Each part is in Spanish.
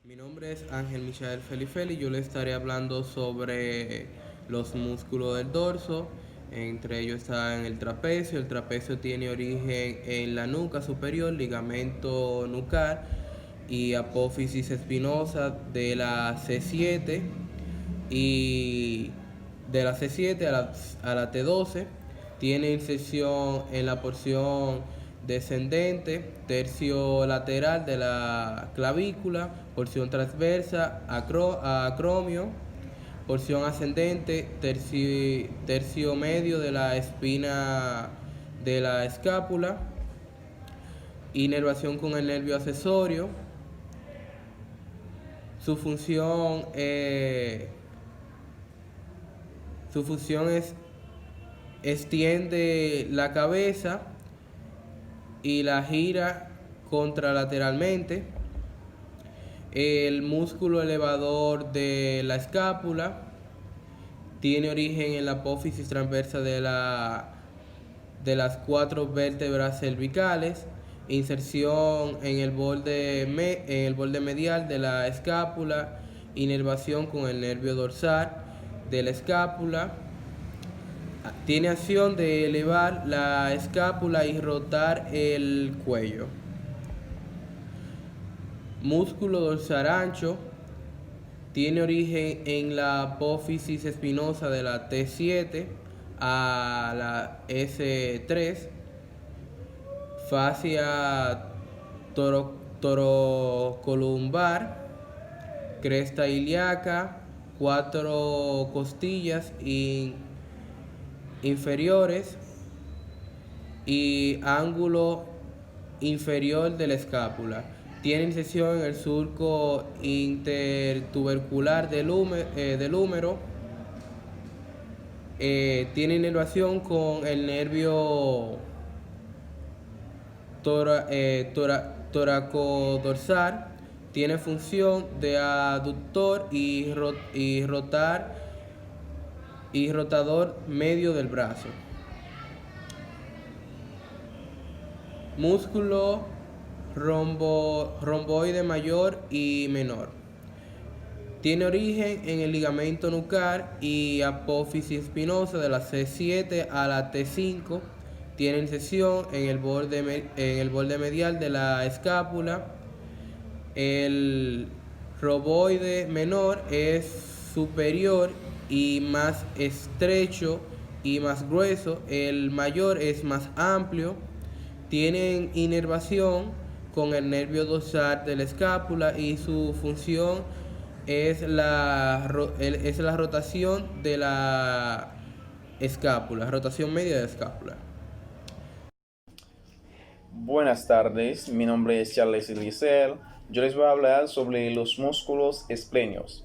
Mi nombre es Ángel Michael Felifel y yo le estaré hablando sobre los músculos del dorso. Entre ellos está en el trapecio. El trapecio tiene origen en la nuca superior, ligamento nucar y apófisis espinosa de la C7 y de la C7 a la T12. Tiene inserción en la porción descendente, tercio lateral de la clavícula, porción transversa, acromio, porción ascendente, tercio medio de la espina de la escápula, inervación con el nervio accesorio. Su función, su función es extiende la cabeza y la gira contralateralmente. El músculo elevador de la escápula tiene origen en la apófisis transversa de las cuatro vértebras cervicales, inserción en el borde medial de la escápula, inervación con el nervio dorsal de la escápula. Tiene acción de elevar la escápula y rotar el cuello. Músculo dorsal ancho. Tiene origen en la apófisis espinosa de la T7 a la S3. Fascia torocolumbar. Cresta ilíaca. Cuatro costillas inferiores y ángulo inferior de la escápula. Tiene inserción en el surco intertubercular del húmero. Tiene inervación con el nervio toracodorsal. Tiene función de aductor y rotador medio del brazo. Músculo romboide mayor y menor. Tiene origen en el ligamento nucar y apófisis espinosa de la C7 a la T5. Tiene inserción en el borde medial de la escápula. El romboide menor es superior y más estrecho y más grueso. El mayor es más amplio. Tienen inervación con el nervio dorsal de la escápula y su función es la rotación de la escápula, rotación media de la escápula. Buenas tardes, mi nombre es Charles Elisel. Yo les voy a hablar sobre los músculos esplenios.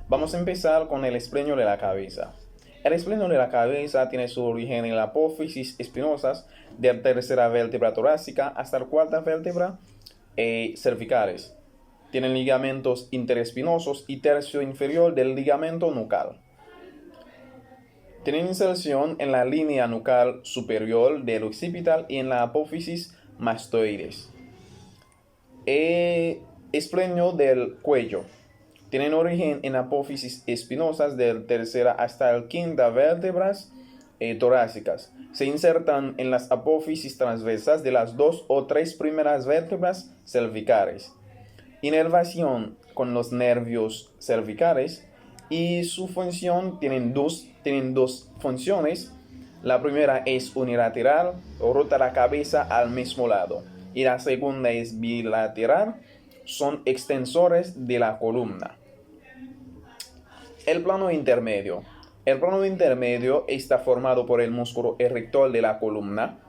Vamos a empezar con el esplenio de la cabeza. El esplenio de la cabeza tiene su origen en la apófisis espinosas de la tercera vértebra torácica hasta la cuarta vértebra cervicales. Tienen ligamentos interespinosos y tercio inferior del ligamento nucal. Tienen inserción en la línea nucal superior del occipital y en la apófisis mastoides. Esplenio del cuello. Tienen origen en apófisis espinosas del tercera hasta el quinta vértebras torácicas. Se insertan en las apófisis transversas de las dos o tres primeras vértebras cervicales. Inervación con los nervios cervicales y su función tienen dos funciones. La primera es unilateral, rota la cabeza al mismo lado, y la segunda es bilateral, son extensores de la columna. El plano intermedio. El plano intermedio está formado por el músculo erector de la columna.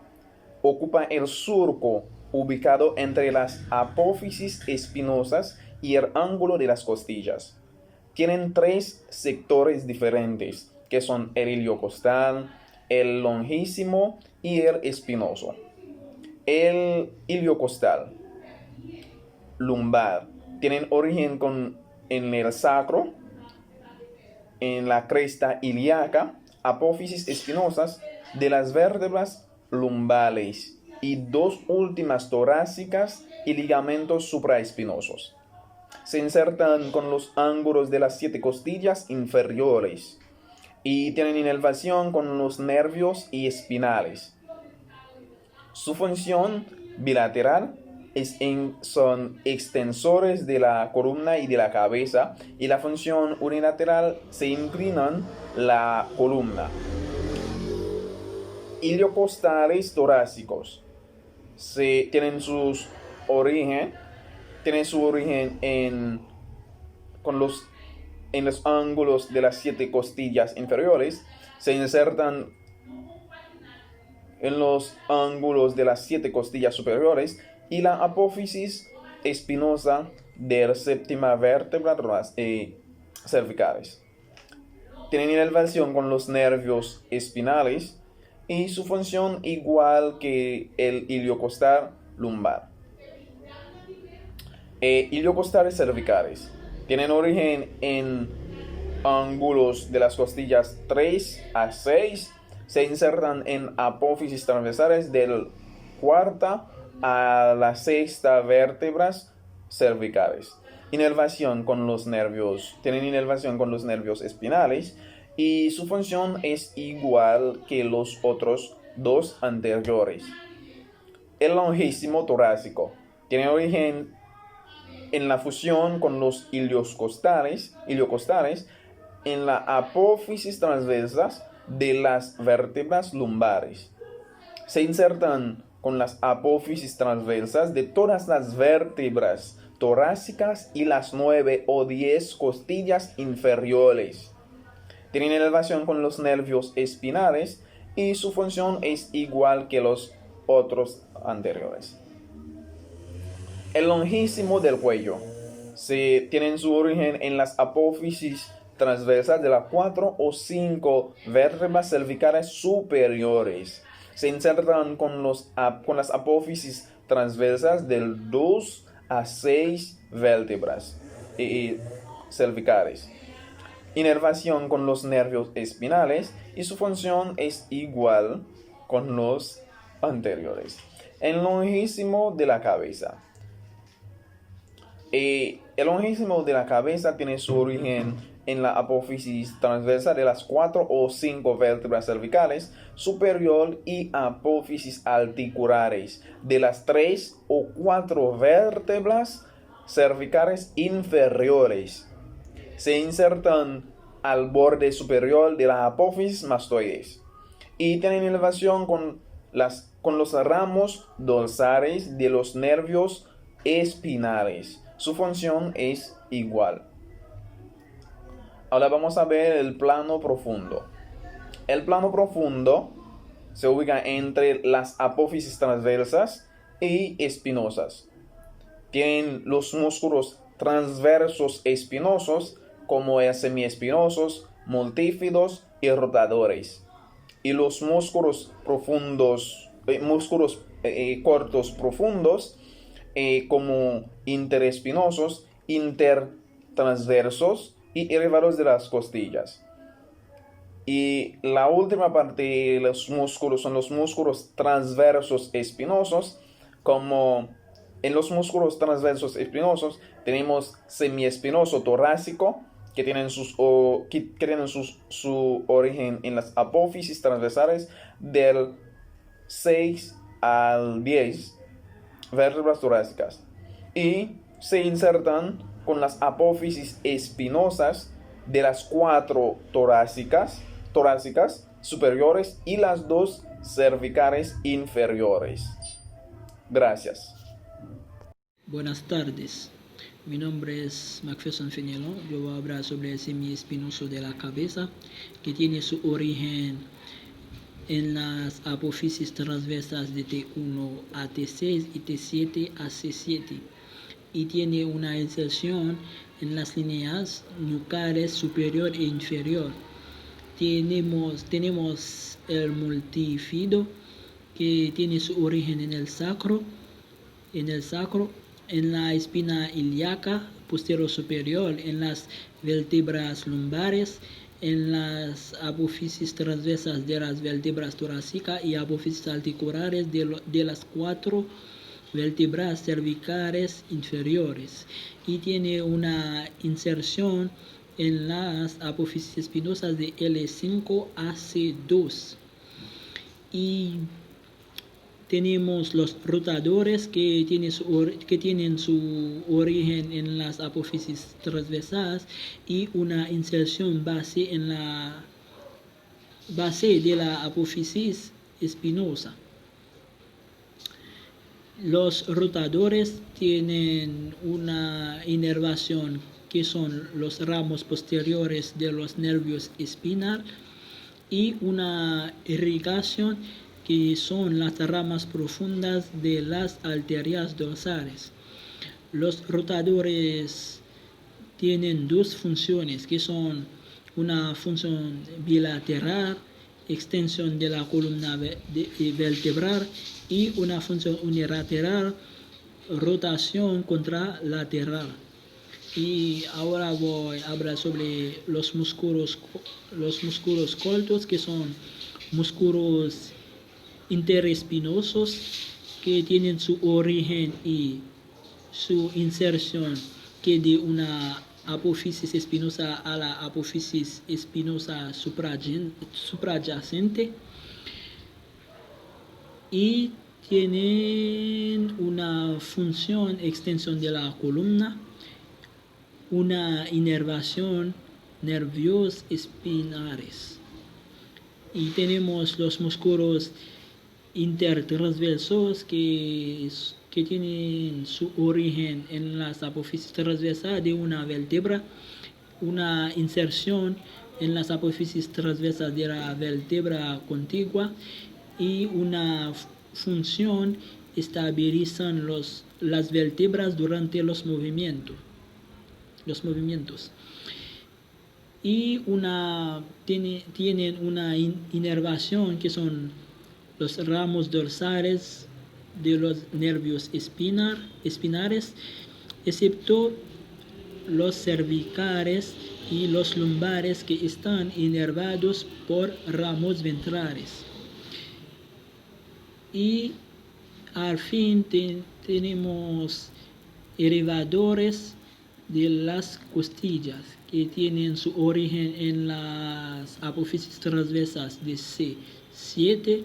Ocupa el surco ubicado entre las apófisis espinosas y el ángulo de las costillas. Tienen tres sectores diferentes, que son el iliocostal, el longísimo y el espinoso. El iliocostal, lumbar, tienen origen en el sacro, en la cresta ilíaca, apófisis espinosas de las vértebras lumbales y dos últimas torácicas y ligamentos supraespinosos. se insertan con los ángulos de las 7 costillas inferiores y tienen inervación con los nervios y espinales. Su función bilateral son extensores de la columna y de la cabeza, y la función unilateral se inclinan la columna. Iliocostales torácicos tienen su origen en los ángulos de las 7 costillas inferiores, se insertan en los ángulos de las 7 costillas superiores y la apófisis espinosa de la séptima vértebra cervicales. Tienen inervación con los nervios espinales y su función igual que el iliocostal lumbar. Iliocostales cervicales tienen origen en ángulos de las costillas 3 a 6, se insertan en apófisis transversales del cuarta a la sexta vértebras cervicales. Tienen inervación con los nervios espinales y su función es igual que los otros dos anteriores. El longísimo torácico tiene origen en la fusión con los iliocostales en la apófisis transversas de las vértebras lumbares. Se insertan con las apófisis transversas de todas las vértebras torácicas y las 9 o 10 costillas inferiores. Tienen inervación con los nervios espinales y su función es igual que los otros anteriores. El longísimo del cuello tienen su origen en las apófisis transversas de las 4 o 5 vértebras cervicales superiores. Se insertan con las apófisis transversas del 2 a 6 vértebras cervicales. Inervación con los nervios espinales y su función es igual con los anteriores. El longísimo de la cabeza. El longísimo de la cabeza tiene su origen en la apófisis transversal de las 4 o 5 vértebras cervicales superior y apófisis articulares de las 3 o 4 vértebras cervicales inferiores. Se insertan al borde superior de la apófisis mastoides y tienen inervación con los ramos dorsales de los nervios espinales. Su función es igual. Ahora vamos a ver el plano profundo. El plano profundo se ubica entre las apófisis transversas y espinosas. Tienen los músculos transversos espinosos como semiespinosos, multífidos y rotadores. Y los músculos cortos profundos como interespinosos, intertransversos y elevados de las costillas. Y la última parte de los músculos son los músculos transversos espinosos. Como en los músculos transversos espinosos tenemos semiespinoso torácico, que tienen su origen en las apófisis transversales del 6 al 10 vértebras torácicas y se insertan con las apófisis espinosas de las 4 torácicas superiores y las 2 cervicales inferiores. Gracias. Buenas tardes, mi nombre es Macpherson Fenelon. Yo voy a hablar sobre el semiespinoso de la cabeza, que tiene su origen en las apófisis transversas de T1 a T6 y T7 a C7 y tiene una inserción en las líneas nucales superior e inferior. Tenemos el multífido, que tiene su origen en el sacro, en la espina ilíaca posterior superior, en las vértebras lumbares, en las apófisis transversas de las vértebras torácicas y apófisis articulares de las 4 vértebras cervicales inferiores y tiene una inserción en las apófisis espinosas de L5 a C2. Y tenemos los rotadores que tienen su origen en las apófisis transversales y una inserción base en la base de la apófisis espinosa. Los rotadores tienen una inervación que son los ramos posteriores de los nervios espinal y una irrigación que son las ramas profundas de las arterias dorsales. Los rotadores tienen dos funciones que son una función bilateral, extensión de la columna vertebral, y una función unilateral, rotación contralateral. Y ahora voy a hablar sobre los músculos cortos, que son músculos interespinosos que tienen su origen y su inserción que de una apófisis espinosa a la apófisis espinosa suprayacente, y tienen una función extensión de la columna, una inervación nervios espinales. Y tenemos los músculos intertransversos que tienen su origen en las apófisis transversales de una vértebra, una inserción en las apófisis transversales de la vértebra contigua y una función estabilizan las vértebras durante los movimientos. Y tienen una inervación que son los ramos dorsales de los nervios espinales, excepto los cervicales y los lumbares, que están inervados por ramos ventrales. Y al fin tenemos elevadores de las costillas que tienen su origen en las apófisis transversales de C7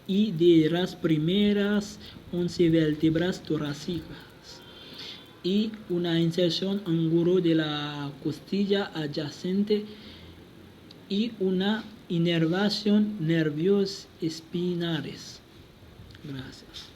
y de las primeras 11 vértebras torácicas, y una inserción ángulo de la costilla adyacente y una inervación nervios espinales. Gracias.